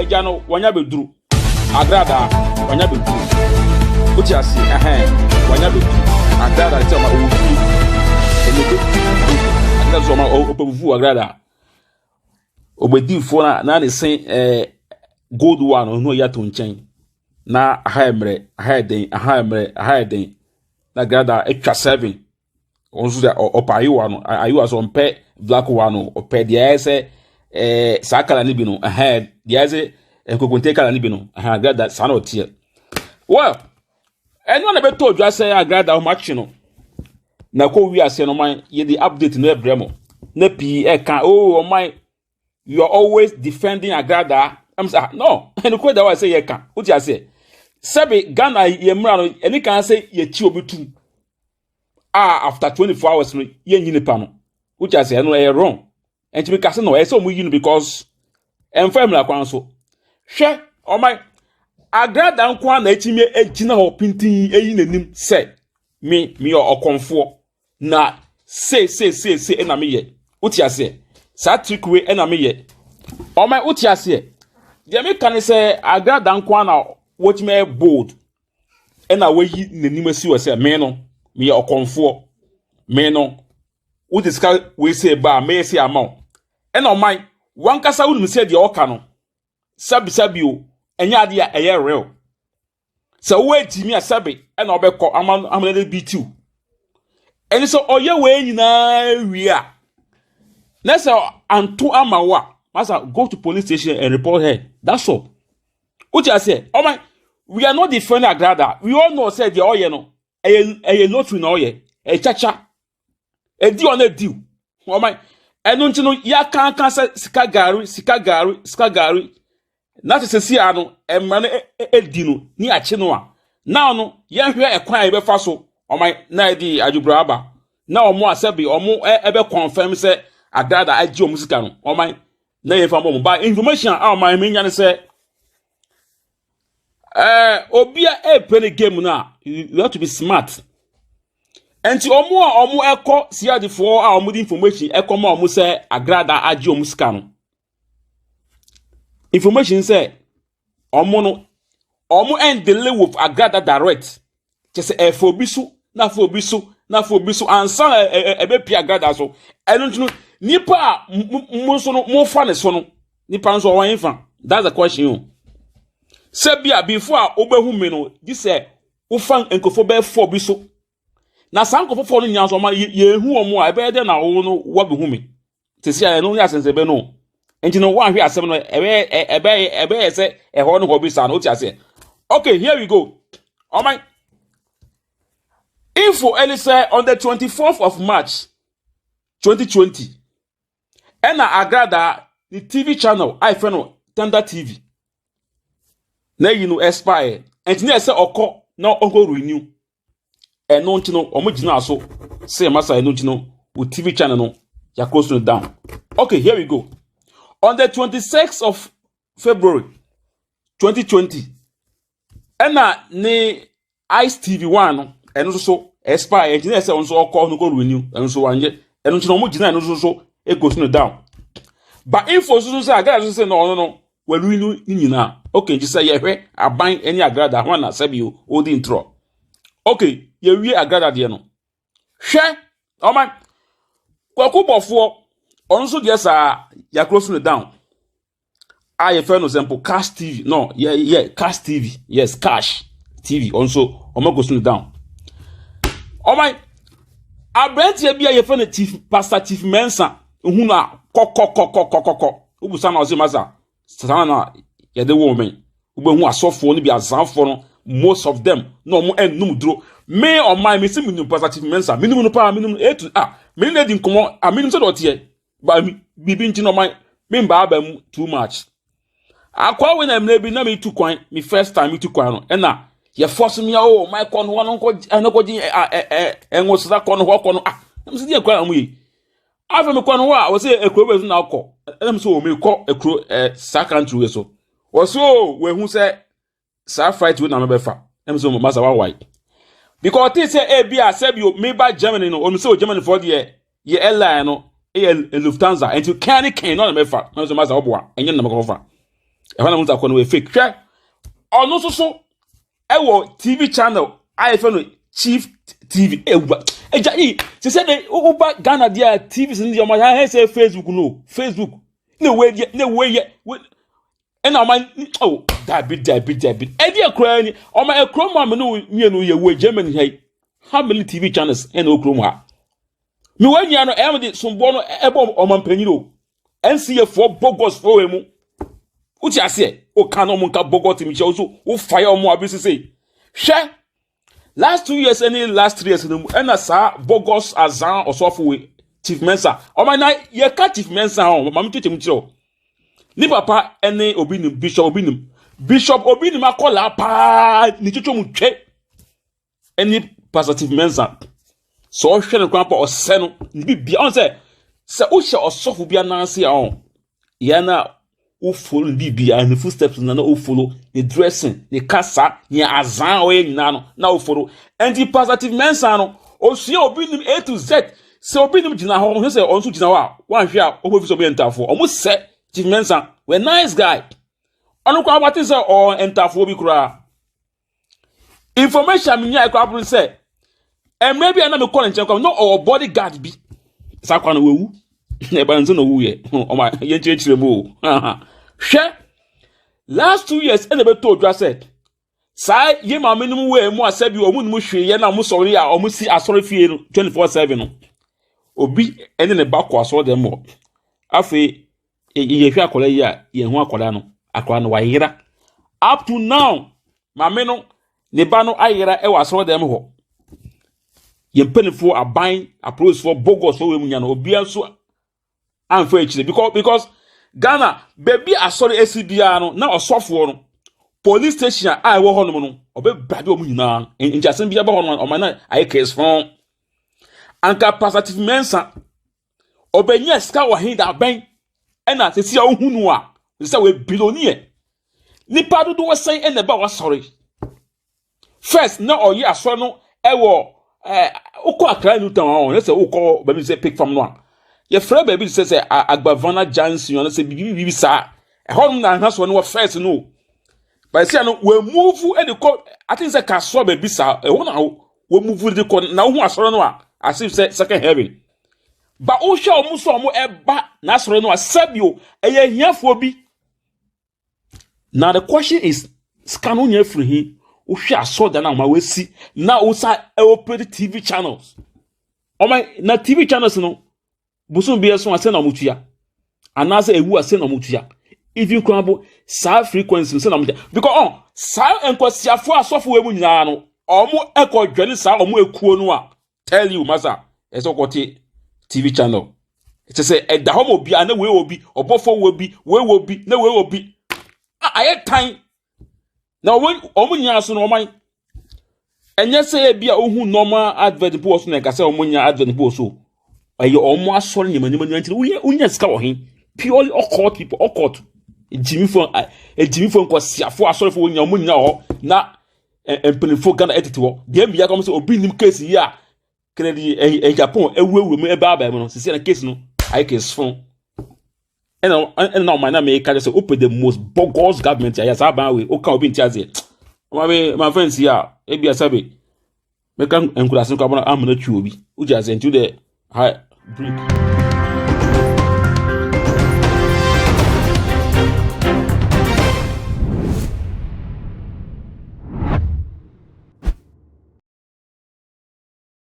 Ejano wanya beduru Agradaa wanya beduru uti ase wanya beduru Agradaa ti ma owu Agradaa so ma opevu Agradaa obedifo na ne sen gold one no ya to nchen na aha den na Agradaa etwa 7 onzo da opayiwa no ayiwa so mpe black one no ope dia ese sakala ni bi no dia ese enkokonte kala ni bi no Agradaa sana otie well anyone na beto odwa say Agradaa o match no na ko wi ase no man ye the update no ebremo na pi kan oh man you are always defending Agradaa I'm say no and ko that why say ye kan uti ase sabe Ghana ye mra no any kan say ye chi obetu after 24 hours no ye nyini pa no uti ase no e wrong and to be kase no e say omu yinu because enfamla kwan so hwe o man Agradaa nkwa na etime egina ho pintin eyi nanim say me okonfo na say na me ye uti ase sa trick we na me ye o man uti ase de me kan say Agradaa nkwa na watime bold na wayi nanim asi we say me okonfo me no uti ska we say ba me say amount na o man wankasa wonu say de oka no sabi o enya ade a eye real so we timi asabe na obekọ amanade B2 eni so oye we nyina wi a na so anto amawa masa go to police station and report her that's all uti ase oh my we are not defending Agradaa we all know say the oye no eye lottery na oye chacha di on a deal oh my enu nti no ya kan say sika gari na se si ano emma no edi no ni ache no a now no ye hwe ekwan e be fa so oman na di adwubra aba na omo asabi omo ebe confirm say Agradaa agi omo sika no oman na ye fa mo ba information a oman me nya ne say obia play game na you have to be smart enti omo ekọ siadifo a omo di information ekọ ma omo say Agradaa agi omo sika no information say omo and the level of Agradaa direct just for bisu na for bisu ansa ebe pi Agradaa so enu ntunu nipa mo so no mo fa ne so no nipa nso wan fa that's the question sebia before obehu me no this wo fa enkofo be for bisu na sankofo for no nya so ma ye hu omo a ebe de na wo no wo behu me tesi ya no nya sense be no enti no wan hwe asem no ebe say e ho no ho bi sa no ti ase okay here we go oh my info say on the 24th of March 2020 ena Agradaa the TV channel I feno Tender TV na you know expire enti na say okọ na onko renew eno nti no omo gina so say masa eno nti no o TV channel no ya close no down okay here we go on the 26th of February 2020 ena ni Ice TV1 no eno so expire enti na say onso okọ no go renew eno so wanje eno nti no mo gina eno so e go no down but info so say Agradaa say no we renew nyina okay nti say ye hwe aban eni Agradaa ho na sabi o di intro okay ye wie Agradaa de no hwe o man kwaku bofo onso de sa ya close no down I for example Cash TV no yeah Cash TV yes Cash TV also o go no down o man abrante bia ye for na chief pastor chief mensa hu na kokokokokokoko ubusa na ozimasa sana ya de woman ubehu asofo no bi azanfo no most of them no mo enum duro me on my me sim num pastor chief mensa minum no pa minum etu me na di nkomo minum so dotie ba bibi nti no my me mba abam too much akwa we na me bi na me tu kwan me first time me tu kwan no na ye force me oh my kon won nko ji enwosida kon ho kon me se di akwa amu yi afa me kwan ho a wo se ekro bezu na akọ em so o me kọ ekro second we so wo so we hu se sa fight we na me befa em so masa wa why because they say be a say you me ba Germany no o say Germany for the ye airline no Lufthansa and you can no me fa no so masa oboa enye na me ko fa e fa na muta ko no we fake hwe ono so e wo TV channel I no Chief TV eja se say they over Ghana there TVs in the ma say Facebook no Facebook no way and now my oh that bit edi akra ni o ma akra ma me no mienu ye we Germany hey how many TV channels and okro mu ha me wanya no em de sombo no ebo o ma mpanyiro NCF for Bogos for emu uti ase o kan no mo nka Bogos mi che so o fire o mo abisi say hwe last 2 years and last 3 years no na sa Bogos azan osofo we Chief Mensa o ma na ye ka Chief Mensa o ma mtete mu kire ni papa ene obinim bishop obinim akola pa ni tutu mu twe eni positive mensa so hwe ne kwapa ose no ni bibia on se o hye osofo bia nanse a on ye na o follow bibia ni footsteps na o follow the dressing the kasa ni azan o ye nyina no na o follow enti positive mensa no o sua obinim A to Z se obinim gina ho hwe se on so gina ho a wan hwe a o bofi so be ntafo o mo se Chief Mensa, we nice guy. Onu kwa what is or entafo bi kura. Information me nya kwa say. And maybe I na me call nchen kwa no or bodyguard bi. Sa kwa no wewu. E ba nzo no wu ye. O ma ye nchire mu. Hwe. Last 2 years and be told you said. Sa ye ma menum we mu asabi o mu num hwe ye na mu sori a o mu si asori fie no 24/7 no. Obi ene ne bakwa so dem mo. Afi ye hwe akola ya ye hu akola no wayira up to now mame no ne ba no ayira e wasoro dem ho ye mpanifo aban approach for Bogos for we munya no obi anso amfa ekire because Ghana baby asori SBA no na osofo no police station a wo ho no obe brade o mu nyina injasen bia ba ho no o man na aye case from anka positive mensa obenya ska wo hin da ban ena se sia ohunu a se we billionaire nipa do do say ena ba wa sorry first na oyi aso no ewo ukọ akra nu tan on se ukọ ba mi se pick from no a ye fra ba bi se agbavana Johnson no se bibi sa e hon na ha so no first no ba se no we move e de ko I think se ka so ba bi sa e hon na we move de ko na hu asoro no a as if say second heaven. But o sha omu so omu eba na asoro no asabio eye hiafo bi. Now the question is scan on your free o hwe asoro da na ma wesi na o sa operate TV channels. O my na TV channels no busun bi eso ase na mutua. Anase ewu ase na mutua. Even kwabo sa frequency se na mutua. Because sa enkwasiafo asofo we mu nyina no omu ekodwene sa omu ekuo no a tell you masa eso kote TV channel. It say da homo bia na we obi obofo we obi na we obi. Aye time. Na omu nya so no oman. Enye say bia ohu normal advert po so na ka say omu nya advert po so. Aye omu asori nyama nti unya sika wo hin. Purely occult people occult. Jimmy phone ko siafo asori fo nya omu nya ho na empenifo Ghana etiti wo. Bia bia kom say obi nim case yi a Kennedy Japan ewuwu mu eba aba mu no sisi na case no I case phone and now my name ka say open the most bogus government ya sa ban we o ka obi ntiaze my friends here e bia sabe me kan enkurasin ko abona amuna twi obi uja say into the high break